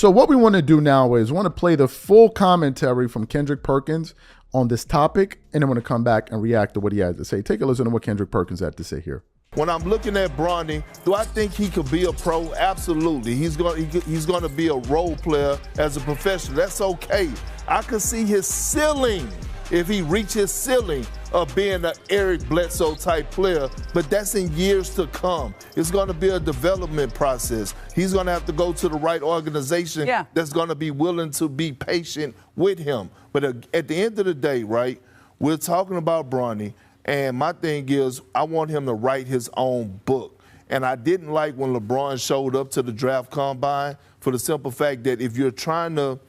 So what we want to do now is we want to play the full commentary from Kendrick Perkins on this topic, and then we're going to come back and react to what he has to say. Take a listen to what Kendrick Perkins had to say here. When I'm looking at Bronny, do I think he could be a pro? Absolutely. He's going to be a role player as a professional. That's okay. I could see his ceiling if he reaches his ceiling of being an Eric Bledsoe type player, but that's in years to come. It's going to be a development process. He's going to have to go to the right organization that's going to be willing to be patient with him. But at the end of the day, right, we're talking about Bronny. And my thing is, I want him to write his own book. And I didn't like when LeBron showed up to the draft combine for the simple fact that if you're trying to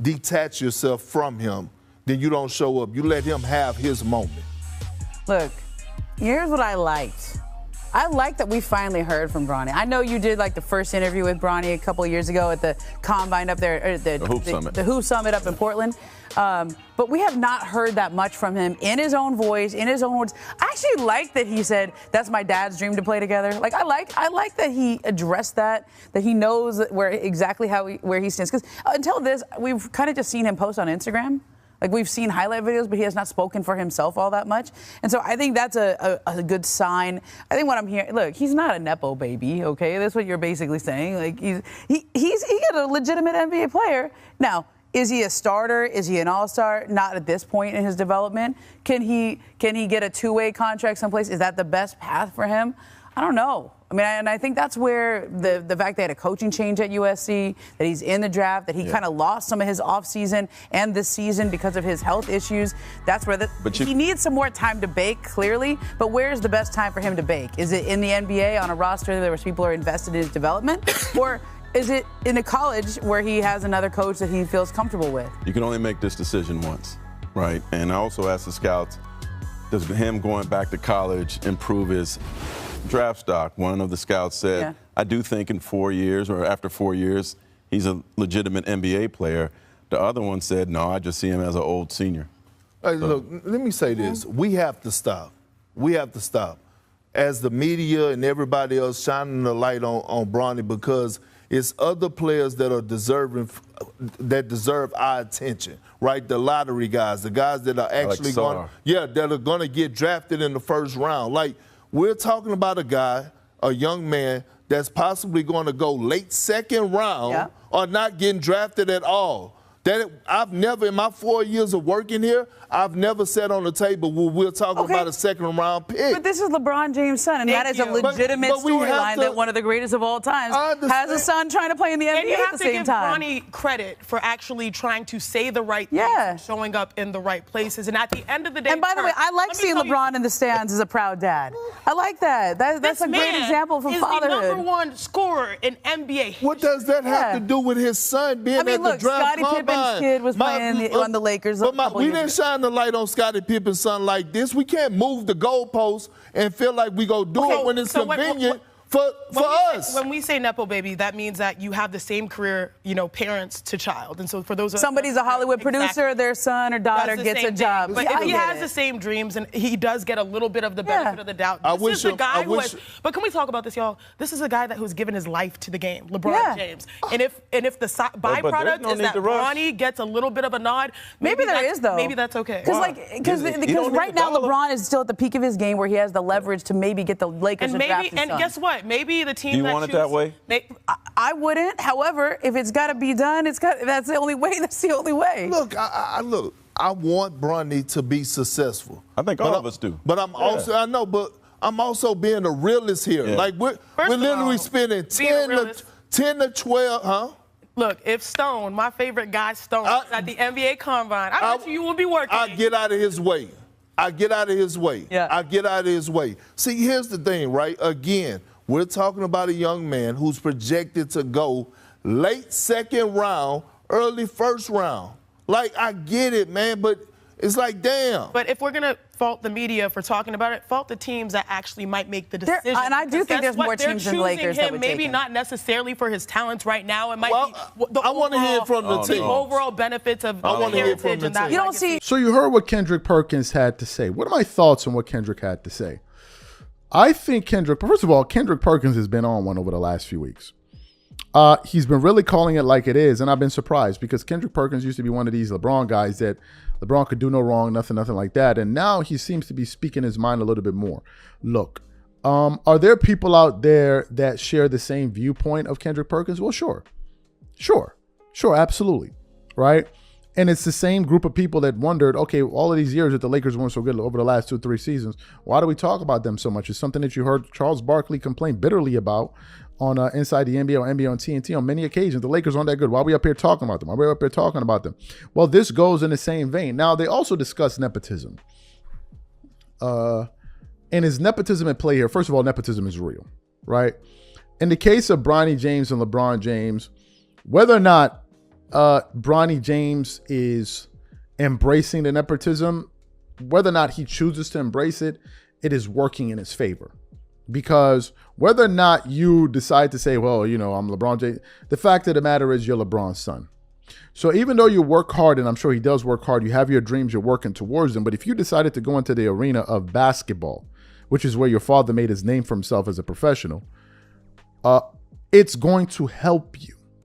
detach yourself from him, then you don't show up. You let him have his moment. Look, here's what I liked. I like that we finally heard from Bronny. I know you did like the first interview with Bronny a couple of years ago at the combine up there, the Hoop Summit up in Portland. But we have not heard that much from him in his own voice, in his own words. I actually like that he said, that's my dad's dream to play together. Like, I like that he addressed that he knows where he stands. Because until this, we've kind of just seen him post on Instagram. Like, we've seen highlight videos, but he has not spoken for himself all that much. And so I think that's a good sign. I think what I'm hearing, look, he's not a Nepo baby, okay? That's what you're basically saying. Like, he's a legitimate NBA player. Now, is he a starter? Is he an all-star? Not at this point in his development. Can he get a two-way contract someplace? Is that the best path for him? I don't know. I mean, and I think that's where the fact they had a coaching change at USC, that he's in the draft, that he kind of lost some of his offseason and this season because of his health issues. That's where he needs some more time to bake, clearly. But where's the best time for him to bake? Is it in the NBA on a roster where people are invested in his development? Or is it in a college where he has another coach that he feels comfortable with? You can only make this decision once, right? And I also asked the scouts, does him going back to college improve his draft stock? One of the scouts said, I do think in 4 years or after 4 years, he's a legitimate NBA player. The other one said, no, I just see him as an old senior. Hey, look, let me say this. We have to stop. We have to stop. As the media and everybody else shining the light on Bronny, because it's other players that are deserve our attention, right? The lottery guys, the guys that are actually that are going to get drafted in the first round. Like, we're talking about a guy, a young man, that's possibly going to go late second round or not getting drafted at all. I've never, in my 4 years of working here, I've never sat on the table where we're talking about a second-round pick. But this is LeBron James' son, and that is a legitimate storyline that one of the greatest of all times has a son trying to play in the NBA at the same time. And you have to give Bronny credit for actually trying to say the right things and showing up in the right places. And at the end of the day... And by the way, I like seeing LeBron in the stands as a proud dad. I like that. That's a great example from fatherhood. He's the #1 scorer in NBA. What does that have to do with his son being at the draft Scottie Pippen's kid was playing on the Lakers. We didn't shine the light on Scottie Pippen's son like this. We can't move the goalposts and feel like we go do it when it's convenient for us. When we say Nepo baby, that means that you have the same career, parents to child. And so for those somebody's a Hollywood producer, their son or daughter gets a job. But if he has the same dreams and he does get a little bit of the benefit of the doubt. But can we talk about this, y'all? This is a guy who's given his life to the game, LeBron James. And if the byproduct is that Bronny gets a little bit of a nod, maybe there is though. Maybe that's okay. Because right now LeBron is still at the peak of his game where he has the leverage to maybe get the Lakers to draft his son. And guess what? Maybe the team. Do you want it that way? I wouldn't. However, if it's got to be done, that's the only way. That's the only way. Look, I want Bronny to be successful. I think all of us do. But I'm also, but I'm also being a realist here. Like we're literally spending 10 to 12, huh? Look, if Stone, my favorite guy, Stone, is at the NBA Combine, I bet you will be working. I get out of his way. I get out of his way. I get out of his way. See, here's the thing, right? Again, we're talking about a young man who's projected to go late second round, early first round. Like, I get it, man, but it's like, damn. But if we're going to fault the media for talking about it, fault the teams that actually might make the decision. And I do think there's more teams than Lakers that would take him. Maybe not necessarily for his talents right now. It might be the I want to hear from the team. Overall benefits of heritage and that. You don't see. So you heard what Kendrick Perkins had to say. What are my thoughts on what Kendrick had to say? I think first of all, Kendrick Perkins has been on one over the last few weeks. He's been really calling it like it is, and I've been surprised because Kendrick Perkins used to be one of these LeBron guys that LeBron could do no wrong, nothing like that. And now he seems to be speaking his mind a little bit more. Look, are there people out there that share the same viewpoint of Kendrick Perkins? Well, sure, absolutely, right? And it's the same group of people that wondered, okay, all of these years that the Lakers weren't so good over the last 2-3 seasons, why do we talk about them so much? It's something that you heard Charles Barkley complain bitterly about on Inside the NBA or NBA on TNT on many occasions. The Lakers aren't that good. Why are we up here talking about them? Why are we up here talking about them? Well, this goes in the same vein. Now, they also discuss nepotism. And is nepotism at play here? First of all, nepotism is real, right? In the case of Bronny James and LeBron James, whether or not Bronny James is embracing the nepotism, whether or not he chooses to embrace it, it is working in his favor. Because whether or not you decide to say, well, you know, I'm LeBron James, the fact of the matter is you're LeBron's son. So even though you work hard, and I'm sure he does work hard, you have your dreams, you're working towards them. But if you decided to go into the arena of basketball, which is where your father made his name for himself as a professional, it's going to help you.